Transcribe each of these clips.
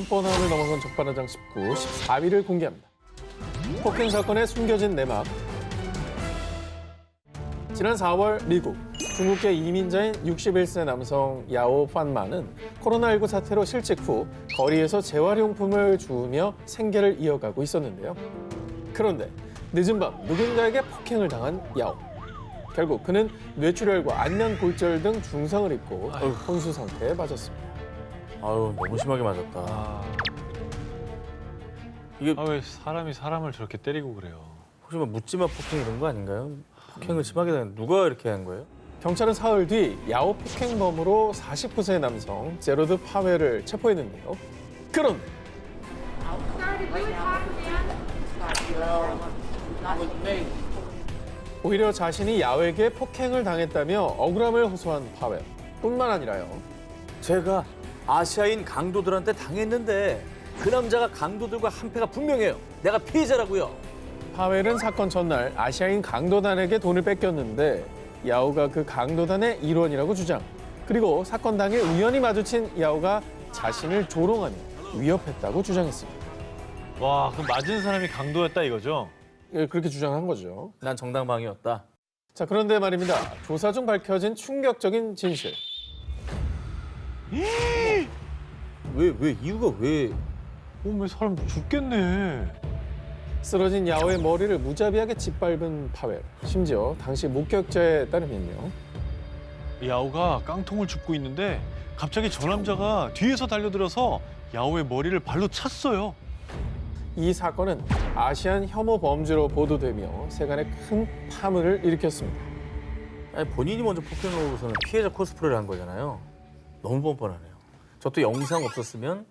뻔뻔함을 넘어선 적반하장 19, 14위를 공개합니다. 폭행 사건에 숨겨진 내막. 지난 4월 미국, 중국계 이민자인 61세 남성 야오 판마는 코로나19 사태로 실직 후 거리에서 재활용품을 주우며 생계를 이어가고 있었는데요. 그런데 늦은 밤 누군가에게 폭행을 당한 야오. 결국 그는 뇌출혈과 안면 골절 등 중상을 입고 혼수 상태에 빠졌습니다. 아유, 너무 심하게 맞았다. 이게 왜 사람이 사람을 저렇게 때리고 그래요? 혹시 뭐 묻지마 폭행 이런 거 아닌가요? 폭행을 심하게 당한 누가 이렇게 한 거예요? 경찰은 사흘 뒤 야오 폭행범으로 49세 남성 제로드 파웰을 체포했는데요. 그런데 오히려 자신이 야오에게 폭행을 당했다며 억울함을 호소한 파웰. 뿐만 아니라요. 제가 아시아인 강도들한테 당했는데 그 남자가 강도들과 한패가 분명해요. 내가 피해자라고요. 파웰은 사건 전날 아시아인 강도단에게 돈을 뺏겼는데 야오가 그 강도단의 일원이라고 주장. 그리고 사건 당일 우연히 마주친 야오가 자신을 조롱하며 위협했다고 주장했습니다. 와, 그럼 맞은 사람이 강도였다 이거죠? 예, 그렇게 주장한 거죠. 난 정당방위였다. 자, 그런데 말입니다. 조사 중 밝혀진 충격적인 진실. 왜 이유가 왜? 왜 사람 죽겠네. 쓰러진 야오의 머리를 무자비하게 짓밟은 파웰. 심지어 당시 목격자에 따르면요. 야오가 깡통을 줍고 있는데 갑자기 저 남자가 뒤에서 달려들어서 야오의 머리를 발로 찼어요. 이 사건은 아시안 혐오 범죄로 보도되며 세간에 큰 파문을 일으켰습니다. 아니, 본인이 먼저 폭행을 하고서는 피해자 코스프레를 한 거잖아요. 너무 뻔뻔하네요. 저도 영상 없었으면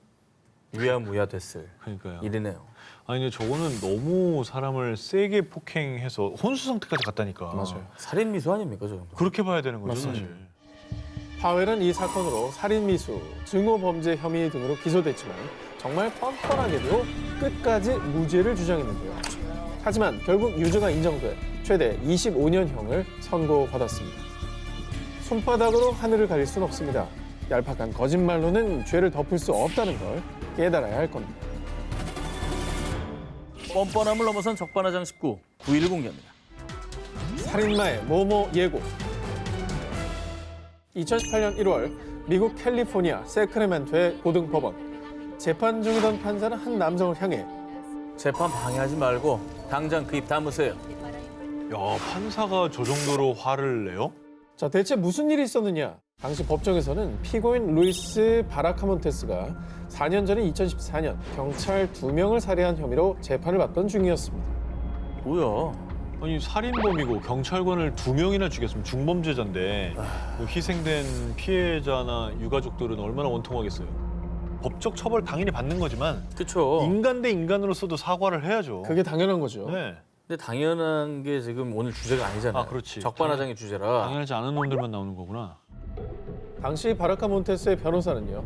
유야무야 됐을 그러니까요. 일이네요. 아니 근데 저거는 너무 사람을 세게 폭행해서 혼수 상태까지 갔다니까. 맞아요. 살인 미수 아닙니까, 저 정도? 그렇게 봐야 되는 거죠, 맞습니다. 사실. 파웰은 이 사건으로 살인미수, 증오범죄 혐의 등으로 기소됐지만 정말 뻔뻔하게도 끝까지 무죄를 주장했는데요. 하지만 결국 유죄가 인정돼 최대 25년형을 선고받았습니다. 손바닥으로 하늘을 가릴 순 없습니다. 얄팍한 거짓말로는 죄를 덮을 수 없다는 걸 깨달아야 할 겁니다. 뻔뻔함을 넘어선 적반하장 19, 9위를 공개합니다. 살인마의 모모 예고. 2018년 1월 미국 캘리포니아 세크라멘토의 고등법원. 재판 중이던 판사는 한 남성을 향해 재판 방해하지 말고 당장 그 입 다무세요. 야, 판사가 저 정도로 화를 내요? 자, 대체 무슨 일이 있었느냐? 당시 법정에서는 피고인 루이스 바라카몬테스가 4년 전인 2014년 경찰 2명을 살해한 혐의로 재판을 받던 중이었습니다. 뭐야? 아니 살인범이고 경찰관을 2명이나 죽였으면 중범죄자인데 뭐 희생된 피해자나 유가족들은 얼마나 원통하겠어요. 법적 처벌 당연히 받는 거지만 그쵸. 인간 대 인간으로서도 사과를 해야죠. 그게 당연한 거죠. 네. 근데 당연한 게 지금 오늘 주제가 아니잖아요. 아, 그렇지. 적반하장의 주제라. 당연하지 않은 놈들만 나오는 거구나. 당시 바라카몬테스의 변호사는요.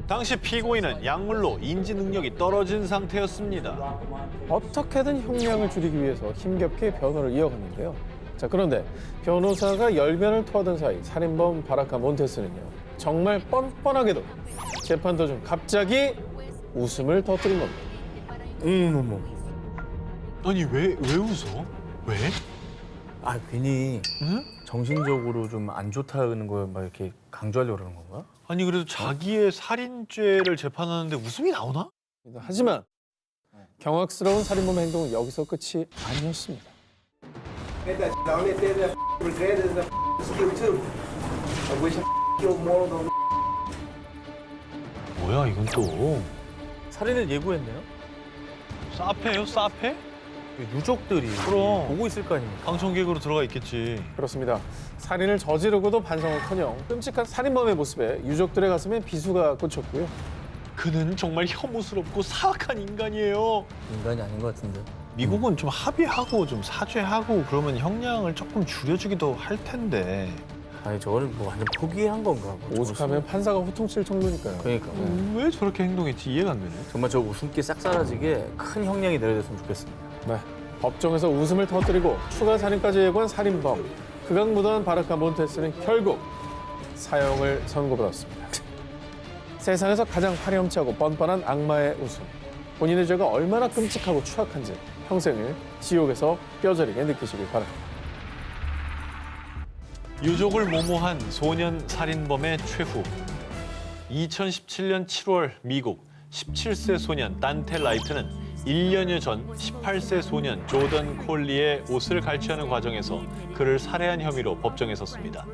당시 피고인은 약물로 인지 능력이 떨어진 상태였습니다. 어떻게든 형량을 줄이기 위해서 힘겹게 변호를 이어갔는데요. 자, 그런데 변호사가 열변을 토하던 사이 살인범 바라카몬테스는요. 정말 뻔뻔하게도 재판 도중 갑자기 웃음을 터뜨린 겁니다. 어머머. 아니 왜 웃어? 왜? 아, 괜히 응? 정신적으로 좀 안 좋다는 걸 막 이렇게 강조하려고 그러는 건가? 아니 그래도 자기의 살인죄를 재판하는데 웃음이 나오나? 하지만 경악스러운 살인범 행동은 여기서 끝이 아니었습니다. Ain't that the only thing that regret is the skill too. I wish I killed more of them. 뭐야 이건 또 살인을 예고했네요. 사페예요 사페? 유족들이 그럼. 보고 있을 거 아닙니까? 방청객으로 들어가 있겠지. 그렇습니다. 살인을 저지르고도 반성은커녕 끔찍한 살인범의 모습에 유족들의 가슴에 비수가 꽂혔고요. 그는 정말 혐오스럽고 사악한 인간이에요. 인간이 아닌 것 같은데. 미국은 좀 합의하고 좀 사죄하고 그러면 형량을 조금 줄여주기도 할 텐데. 아니, 저거는 뭐 완전 포기한 건가? 뭐 오죽하면 판사가 호통칠 정도니까요. 그러니까. 왜 저렇게 행동했지 이해가 안 되네. 정말 저 웃음기 싹 사라지게 큰 형량이 내려졌으면 좋겠습니다. 네. 법정에서 웃음을 터뜨리고 추가 살인까지 예고한 살인범. 극악무도한 바라카몬테스는 결국 사형을 선고받았습니다. 세상에서 가장 파렴치하고 뻔뻔한 악마의 웃음. 본인의 죄가 얼마나 끔찍하고 추악한지 평생을 지옥에서 뼈저리게 느끼시길 바랍니다. 유족을 모모한 소년 살인범의 최후. 2017년 7월 미국 17세 소년 단테 라이트는 1년여 전 18세 소년 조던 콜리의 옷을 갈취하는 과정에서 그를 살해한 혐의로 법정에 섰습니다.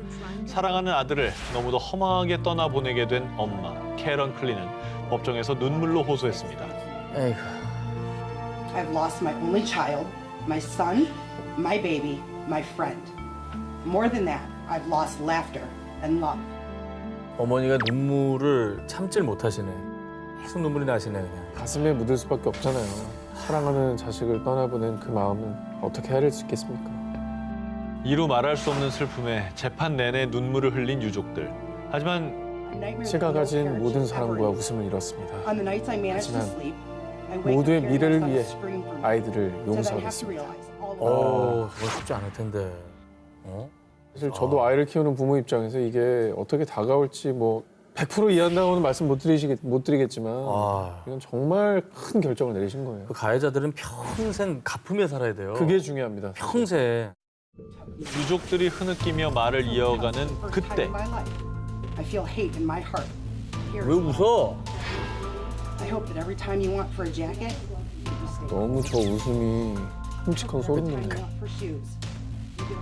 사랑하는 아들을 너무도 허망하게 떠나보내게 된 엄마 캐런 클리는 법정에서 눈물로 호소했습니다. 에이구. I've lost my only child, my son, my baby, my friend. More than that, I've lost laughter and love. 어머니가 눈물을 참질 못하시네. 계속 눈물이 나시네 그냥. 가슴에 묻을 수밖에 없잖아요. 사랑하는 자식을 떠나보낸 그 마음은 어떻게 헤아릴 수 있겠습니까? 이루 말할 수 없는 슬픔에 재판 내내 눈물을 흘린 유족들. 하지만 제가 가진 모든 사랑과 웃음을 잃었습니다. 하지만 모두의 모두의 미래를 위해 아이들을 용서하겠습니다. 저건 쉽지 않을 텐데. 사실 저도 아이를 키우는 부모 입장에서 이게 어떻게 다가올지 뭐 100% 이해한다고는 말씀 못 드리겠지만 이건 정말 큰 결정을 내리신 거예요. 그 가해자들은 평생 갚으며 살아야 돼요. 그게 중요합니다. 평생. 유족들이 흐느끼며 말을 이어가는 그때 왜 웃어? 너무 저 웃음이 끔찍하고 소름 돋네요.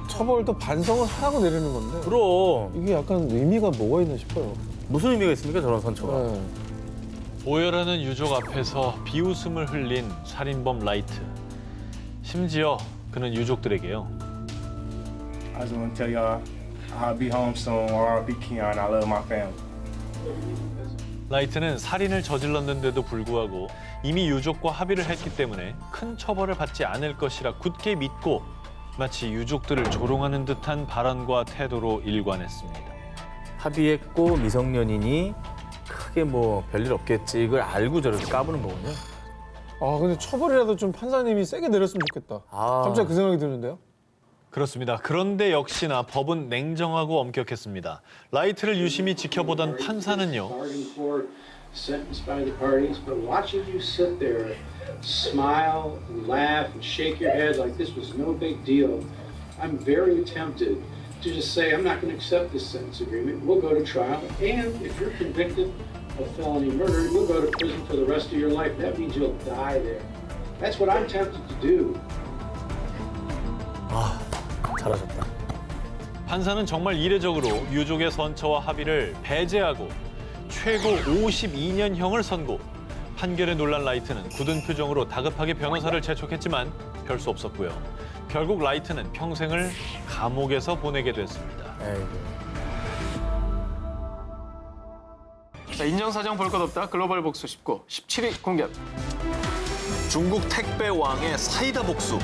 처벌도 반성을 하라고 내리는 건데 그럼 이게 약간 의미가 뭐가 있나 싶어요. 무슨 의미가 있습니까 저런 선처가? 네. 오열하는 유족 앞에서 비웃음을 흘린 살인범 라이트. 심지어 그는 유족들에게요. I just want to tell y'all I'll be home soon. R.I.P. Keon. I love my family. 라이트는 살인을 저질렀는데도 불구하고 이미 유족과 합의를 했기 때문에 큰 처벌을 받지 않을 것이라 굳게 믿고 마치 유족들을 조롱하는 듯한 발언과 태도로 일관했습니다. 합의했고 미성년이니 크게 뭐 별일 없겠지 이걸 알고 저렇게 까부는 거군요. 아 근데 처벌이라도 좀 판사님이 세게 내렸으면 좋겠다. 갑자기 그 생각이 드는데요. 그렇습니다. 그런데 역시나 법은 냉정하고 엄격했습니다. 라이트를 유심히 지켜보던 판사는요. Bargained for, sentenced by the parties, but watching you sit there, smile, laugh, and shake your head like this was no big deal, I'm very tempted to just say, I'm not going to accept this sentence agreement. We'll go to trial, and if you're convicted of felony murder, you'll go to prison for the rest of your life. That means you'll die there. That's what I'm tempted to do. 잘하셨다. 판사는 정말 이례적으로 유족의 선처와 합의를 배제하고 최고 52년형을 선고. 판결에 놀란 라이트는 굳은 표정으로 다급하게 변호사를 재촉했지만 별 수 없었고요. 결국 라이트는 평생을 감옥에서 보내게 됐습니다. 자, 인정사정 볼 것 없다. 글로벌 복수 19, 17위 공개. 중국 택배 왕의 사이다 복수.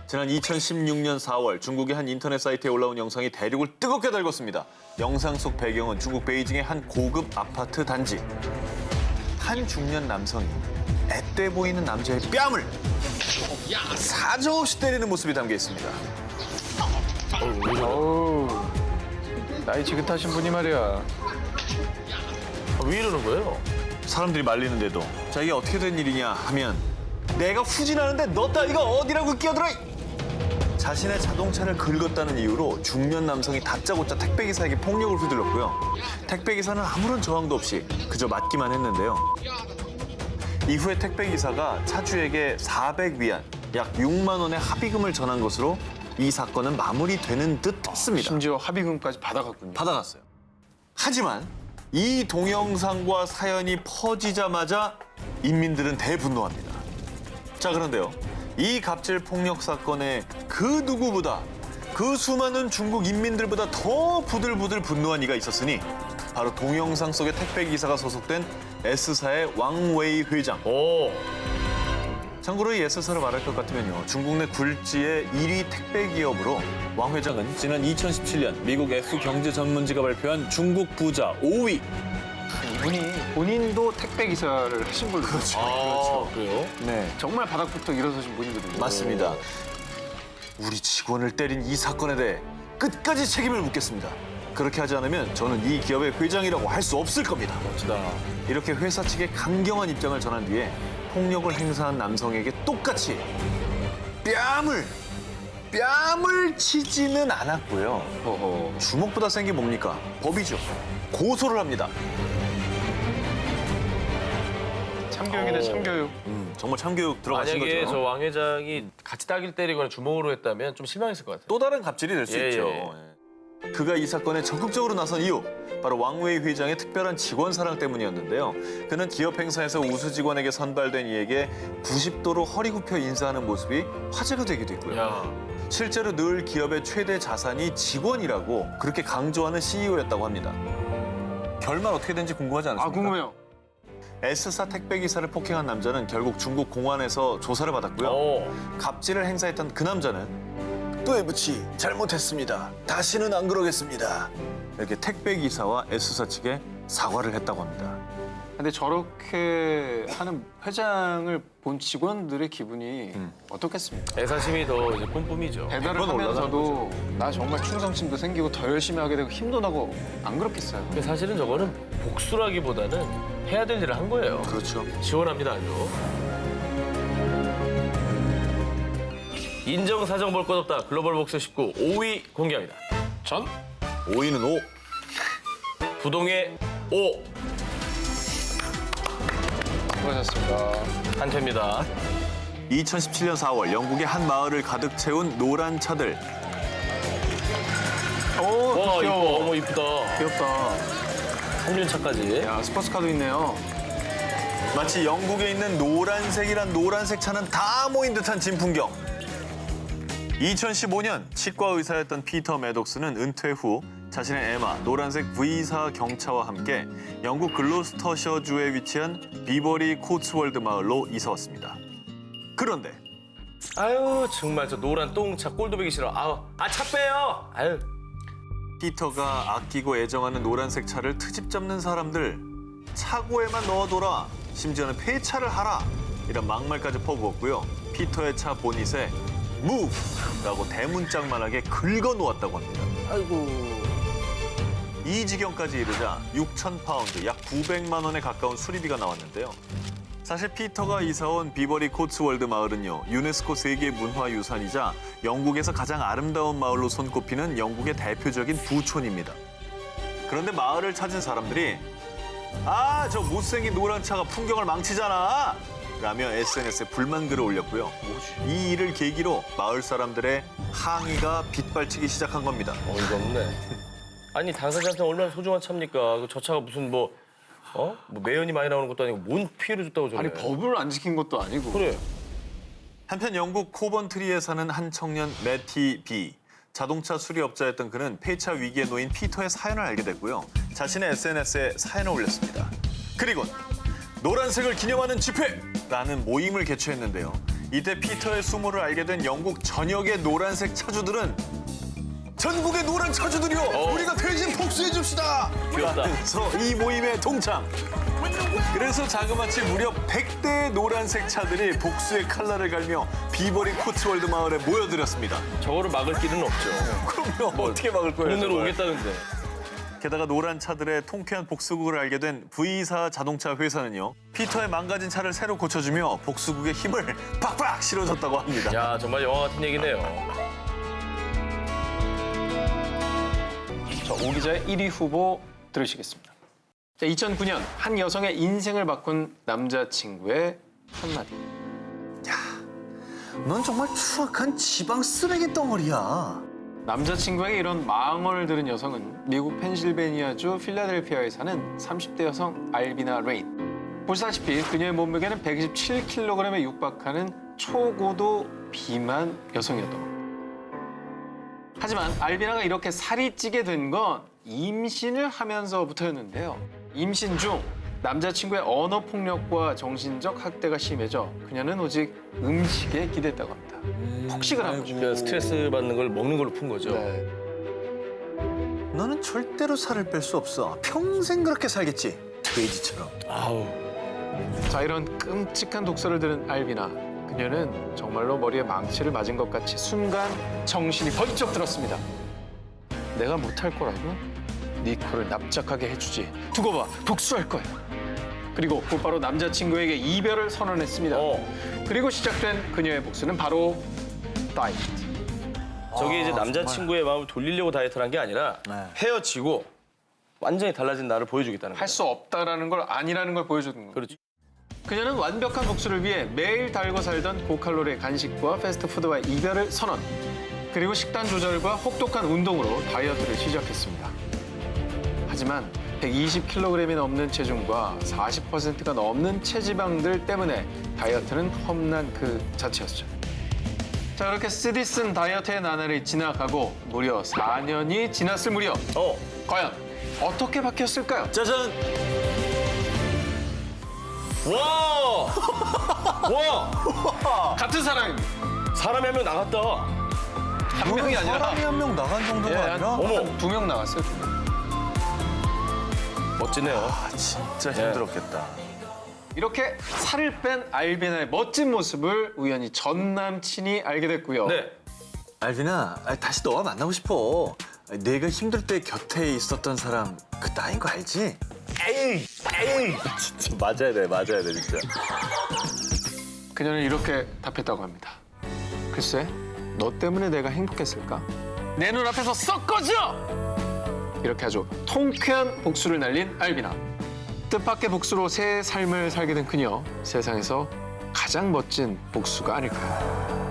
지난 2016년 4월 중국의 한 인터넷 사이트에 올라온 영상이 대륙을 뜨겁게 달궜습니다. 영상 속 배경은 중국 베이징의 한 고급 아파트 단지. 한 중년 남성이 앳돼 보이는 남자의 뺨을 사정없이 때리는 모습이 담겨 있습니다. 나이 지긋하신 분이 말이야. 왜 이러는 거예요? 사람들이 말리는데도 자 이게 어떻게 된 일이냐 하면 내가 후진하는데 너 따위가 어디라고 끼어들어! 자신의 자동차를 긁었다는 이유로 중년 남성이 다짜고짜 택배기사에게 폭력을 휘둘렀고요. 택배기사는 아무런 저항도 없이 그저 맞기만 했는데요. 이후에 택배기사가 차주에게 400위안, 약 6만 원의 합의금을 전한 것으로 이 사건은 마무리되는 듯 했습니다. 심지어 합의금까지 받아갔군요. 받아갔어요. 하지만 이 동영상과 사연이 퍼지자마자 인민들은 대분노합니다. 자, 그런데요. 이 갑질 폭력 사건에 그 누구보다 그 수많은 중국 인민들보다 더 부들부들 분노한 이가 있었으니 바로 동영상 속의 택배기사가 소속된 S사의 왕웨이 회장. 참고로 이 S사를 말할 것 같으면요. 중국 내 굴지의 1위 택배 기업으로 왕 회장은 지난 2017년 미국 F 경제 전문지가 발표한 중국 부자 5위. 이분이 본인도 택배 기사를 하신 걸로 그렇죠. 그래요? 네. 정말 바닥부터 일어서신 분이거든요. 맞습니다. 우리 직원을 때린 이 사건에 대해 끝까지 책임을 묻겠습니다. 그렇게 하지 않으면 저는 이 기업의 회장이라고 할 수 없을 겁니다. 멋지다. 이렇게 회사 측에 강경한 입장을 전한 뒤에 폭력을 행사한 남성에게 똑같이 뺨을 치지는 않았고요. 주먹보다 센 게 뭡니까? 법이죠. 고소를 합니다. 참교육이네, 참교육. 정말 참교육 들어가신 만약에 거죠. 저 왕 회장이 같이 따귀를 때리거나 주먹으로 했다면 좀 실망했을 것 같아요. 또 다른 갑질이 될 수 예, 있죠. 예. 그가 이 사건에 적극적으로 나선 이유, 바로 왕웨이 회장의 특별한 직원 사랑 때문이었는데요. 그는 기업 행사에서 우수 직원에게 선발된 이에게 90도로 허리 굽혀 인사하는 모습이 화제가 되기도 했고요. 야, 실제로 늘 기업의 최대 자산이 직원이라고 그렇게 강조하는 CEO였다고 합니다. 결말 어떻게 된지 궁금하지 않으십니까? 아, 궁금해요. S사 택배 기사를 폭행한 남자는 결국 중국 공안에서 조사를 받았고요. 갑질을 행사했던 그 남자는 또해부치 잘못했습니다. 다시는 안 그러겠습니다. 이렇게 택배 기사와 S사 측에 사과를 했다고 합니다. 근데 저렇게 하는 회장을 본 직원들의 기분이 어떻겠습니까? 애사심이 더 이제 뿜뿜이죠. 배달을 그건 하면서도 나 정말 충성심도 생기고 더 열심히 하게 되고 힘도 나고 안 그렇겠어요? 근데 사실은 저거는 복수라기보다는 해야 될 일을 한 거예요. 그렇죠. 시원합니다, 아주. 인정사정 볼 것 없다. 글로벌 복수 19 5위 공개합니다. 전? 5위는 5. 부동의 5. 수고하셨습니다. 한 표입니다. 2017년 4월 영국의 한 마을을 가득 채운 노란 차들. 오, 와, 이뻐. 귀여워. 어머, 이쁘다. 귀엽다. 성륜차까지. 야, 스포츠카도 있네요. 마치 영국에 있는 노란색이란 노란색 차는 다 모인 듯한 진풍경. 2015년 치과 의사였던 피터 매독스는 은퇴 후 자신의 에마 노란색 V사 경차와 함께 영국 글로스터셔주에 위치한 비버리 코츠월드 마을로 이사 왔습니다. 그런데 아유, 정말 저 노란 똥차 꼴도 보기 싫어. 차 빼요. 아유. 피터가 아끼고 애정하는 노란색 차를 트집 잡는 사람들, 차고에만 넣어둬라, 심지어는 폐차를 하라, 이런 막말까지 퍼부었고요. 피터의 차 보닛에 MOVE라고 대문짝만하게 긁어놓았다고 합니다. 아이고. 이 지경까지 이르자 6,000파운드, 약 900만 원에 가까운 수리비가 나왔는데요. 사실 피터가 이사온 비버리 코츠월드 마을은요, 유네스코 세계 문화유산이자 영국에서 가장 아름다운 마을로 손꼽히는 영국의 대표적인 부촌입니다. 그런데 마을을 찾은 사람들이 저 못생긴 노란 차가 풍경을 망치잖아! 라며 SNS에 불만글을 올렸고요. 이 일을 계기로 마을 사람들의 항의가 빗발치기 시작한 겁니다. 어이가 없네. 아니, 당사자한테 얼마나 소중한 차입니까? 저 차가 무슨 뭐 매연이 많이 나오는 것도 아니고 뭔 피해를 줬다고 저래. 아니, 법을 안 지킨 것도 아니고. 그래. 한편 영국 코번트리에 사는 한 청년 매티 B. 자동차 수리업자였던 그는 폐차 위기에 놓인 피터의 사연을 알게 됐고요. 자신의 SNS에 사연을 올렸습니다. 그리고 노란색을 기념하는 집회라는 모임을 개최했는데요. 이때 피터의 수모를 알게 된 영국 전역의 노란색 차주들은 전국의 노란 차주들이요! 우리가 대신 복수해 줍시다! 귀엽다. 라면서 이 모임에 동참. 그래서 자그마치 무려 100대의 노란색 차들이 복수의 칼날을 갈며 비버리 코츠월드 마을에 모여들었습니다. 저거를 막을 길은 없죠. 그럼요, 어떻게 막을 거예요? 눈으로 저걸? 오겠다는데. 게다가 노란 차들의 통쾌한 복수극을 알게 된 V사 자동차 회사는요, 피터의 망가진 차를 새로 고쳐주며 복수극에 힘을 팍팍 실어줬다고 합니다. 야, 정말 영화 같은 얘기네요. 자, 오 기자의 1위 후보 들으시겠습니다. 자, 2009년 한 여성의 인생을 바꾼 남자친구의 한마디. 넌 정말 추악한 지방 쓰레기 덩어리야. 남자친구에게 이런 망언을 들은 여성은 미국 펜실베니아주 필라델피아에 사는 30대 여성 알비나 레인. 보시다시피 그녀의 몸무게는 127kg에 육박하는 초고도 비만 여성이었던 겁니다. 하지만 알비나가 이렇게 살이 찌게 된 건 임신을 하면서부터였는데요. 임신 중 남자친구의 언어 폭력과 정신적 학대가 심해져 그녀는 오직 음식에 기댔다고 합니다. 폭식을 한 거죠. 그러니까 스트레스 받는 걸 먹는 걸로 푼 거죠. 네. 너는 절대로 살을 뺄 수 없어. 평생 그렇게 살겠지. 돼지처럼. 아우. 자, 이런 끔찍한 독설을 들은 알비나. 그녀는 정말로 머리에 망치를 맞은 것 같이 순간 정신이 번쩍 들었습니다. 내가 못할 거라고? 니코를 납작하게 해주지. 두고 봐, 복수할 거야. 그리고 곧바로 남자친구에게 이별을 선언했습니다. 그리고 시작된 그녀의 복수는 바로 다이어트. 저게 이제 남자친구의 마음을 돌리려고 다이어트를 한 게 아니라 헤어지고 완전히 달라진 나를 보여주겠다는 거예요. 할 수 없다라는 걸 아니라는 걸 보여주는 거예요. 그렇지. 그녀는 완벽한 복수를 위해 매일 달고 살던 고칼로리의 간식과 패스트푸드와의 이별을 선언. 그리고 식단 조절과 혹독한 운동으로 다이어트를 시작했습니다. 하지만 120kg이 넘는 체중과 40%가 넘는 체지방들 때문에 다이어트는 험난 그 자체였죠. 자, 그렇게 쓰디쓴 다이어트의 나날이 지나가고 무려 4년이 지났을 무렵 과연 어떻게 바뀌었을까요? 짜잔! 와! 와! 같은 사람입니다. 사람이 한 명 나갔다. 한 명이 아니라 사람이 한 명 나간 정도가 아니라 어머. 2명 나갔어요. 2명. 멋지네요. 진짜 힘들었겠다. 이렇게 살을 뺀 알비나의 멋진 모습을 우연히 전 남친이 알게 됐고요. 네. 알빈아, 다시 너와 만나고 싶어. 내가 힘들 때 곁에 있었던 사람 그 나인 거 알지? 에이! 진짜 맞아야 돼 진짜. 그녀는 이렇게 답했다고 합니다. 글쎄, 너 때문에 내가 행복했을까? 내 눈앞에서 썩 꺼져! 이렇게 아주 통쾌한 복수를 날린 알비나. 뜻밖의 복수로 새 삶을 살게 된 그녀. 세상에서 가장 멋진 복수가 아닐까요?